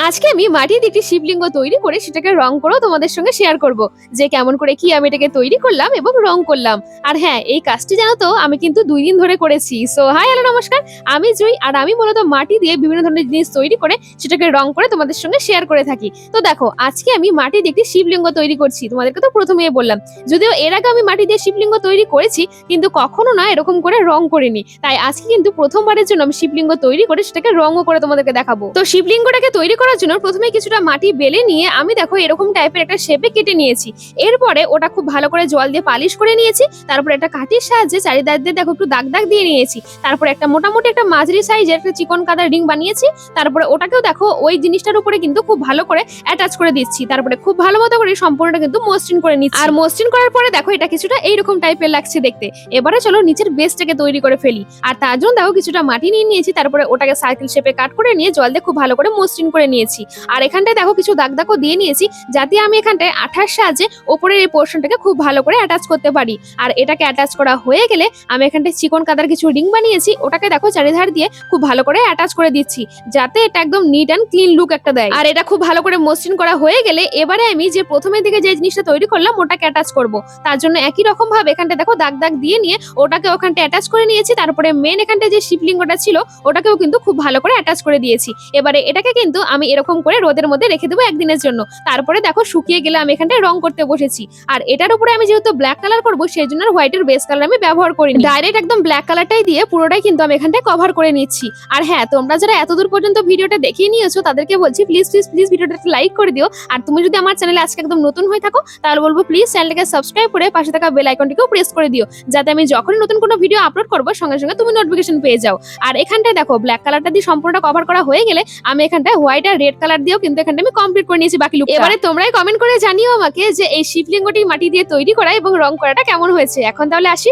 আজকে আমি মাটির একটি শিবলিঙ্গ তৈরি করে সেটাকে রং করেও তোমাদের সঙ্গে শেয়ার করব যে কেমন করে কি আমি এটাকে তৈরি করলাম এবং রং করলাম। আর হ্যাঁ, এই কাজটি জানো তো আমি কিন্তু 2 দিন ধরে করেছি। সো হাই, হ্যালো, নমস্কার। আমি জুই, আর আমি মূলত মাটি দিয়ে বিভিন্ন ধরনের জিনিস তৈরি করে সেটাকে রং করে তোমাদের সঙ্গে শেয়ার করে থাকি। তো দেখো, আজকে আমি মাটি দিয়ে একটি শিবলিঙ্গ তৈরি করছি, তোমাদেরকে তো প্রথমেই বললাম। যদিও এর আগে আমি মাটি দিয়ে শিবলিঙ্গ তৈরি করেছি, কিন্তু কখনো না এরকম করে রং করিনি। তাই আজকে কিন্তু প্রথমবারের জন্য আমি শিবলিঙ্গ তৈরি করে সেটাকে রঙও করে তোমাদেরকে দেখাবো। তো শিবলিঙ্গটাকে তৈরি করার জন্য প্রথমে কিছুটা মাটি বেলে নিয়ে আমি দেখো এরকম টাইপের একটা শেপে কেটে নিয়েছি। এরপরে ওটা খুব ভালো করে জল দিয়ে পালিশ করে নিয়েছি। তারপরে একটা কাঠির সাহায্যে চারিদিক দিয়ে দেখো একটু দাগ দাগ দিয়ে নিয়েছি। তারপরে একটা মোটামুটি একটা মাঝারি সাইজের একটা চিকন কাদার রিং বানিয়েছি। তারপরে ওটাকেও দেখো ওই জিনিসটার উপরে কিন্তু খুব ভালো করে অ্যাটাচ করে দিচ্ছি। তারপরে খুব ভালো মতো করে সম্পূর্ণটা কিন্তু মসৃণ করে নিচ্ছি। আর মসৃণ করার পরে দেখো এটা কিছুটা এইরকম টাইপের লাগছে দেখতে। এবারে চলো নিচের বেসটাকে তৈরি করে ফেলি। আর তার জন্য দেখো কিছুটা মাটি নিয়ে নিয়েছি। তারপরে ওটাকে সার্কেল শেপে কাট করে নিয়ে জল দিয়ে খুব ভালো করে মসৃণ করে নিয়েছি। আর এখানটায় দেখো কিছু দাগ দাগও দিয়ে নিয়েছি, যাতে আমি এখানটায় আঠার সাহায্যে ওপরের এই পোর্শনটাকে খুব ভালো করে অ্যাটাচ করতে পারি। আর এটাকে অ্যাটাচ করা হয়ে গেলে আমি এখানটায় চিকন কাদার কিছু রিং বানিয়েছি, ওটাকে দেখো চারিধার দিয়ে খুব ভালো করে অ্যাটাচ করে দিচ্ছি, যাতে এটা একদম নিট অ্যান্ড ক্লিন লুক একটা দেয়। আর এটা খুব ভালো করে মসৃণ করা হয়ে গেলে এবারে আমি যে প্রথমের দিকে যে জিনিসটা তৈরি করলাম ওটাকে অ্যাটাচ করব। তার জন্য একই রকম ভাবে এখানটা দেখো দাগ দাগ দিয়ে নিয়ে ওটাকে ওখানটা অ্যাটাচ করে নিয়েছি। তারপরে মেন এখানটা যে শিবলিঙ্গটা ছিল ওটাকেও কিন্তু খুব ভালো করে অ্যাটাচ করে দিয়েছি। এবারে এটাকে কিন্তু আমি এরকম করে রোদের মধ্যে রেখে দেবো একদিনের জন্য। তারপরে দেখো শুকিয়ে গেলে আমি এখানটায় রং করতে বসেছি। আর এটার উপরে আমি যেহেতু ব্ল্যাক কালার করবো, সেই জন্য হোয়াইটের বেস কালার আমি ব্যবহার করিনি, ডাইরেক্ট একদম ব্ল্যাক কালারটাই দিয়ে পুরোটাই কিন্তু আমি এখানটায় কভার করে নিচ্ছি। আর হ্যাঁ, তোমরা যারা এতদূর পর্যন্ত ভিডিওটা দেখিয়ে নিয়েছো তাদেরকে বলছি প্লিজ প্লিজ প্লিজ ভিডিওটা লাইক করে দিও। আর তুমি যদি আমার চ্যানেলে আজকে একদম নতুন হয়ে থাকো তাহলে বলবো প্লিজ চ্যানেলটাকে সাবস্ক্রাইব করে পাশে থাকা বেল আইকনটিকেও প্রেস করে দিও, যাতে আমি যখনই নতুন কোনো ভিডিও আপলোড করবো সঙ্গে সঙ্গে তুমি নোটিফিকেশন পেয়ে যাও। আর এখানটায় দেখো ব্ল্যাক কালারটা দিয়ে সম্পূর্ণটা কভার করা হয়ে গেলে আমি এখানটায় হোয়াইট আর রেড কালার দিয়েও কিন্তু এখানটা আমি কমপ্লিট করে নিয়েছি বাকি লুক। এবারে তোমরাই কমেন্ট করে জানিও আমাকে যে এই শিবলিঙ্গটি মাটি দিয়ে তৈরি করা এবং রং করাটা কেমন হয়েছে। এখন তাহলে আসি।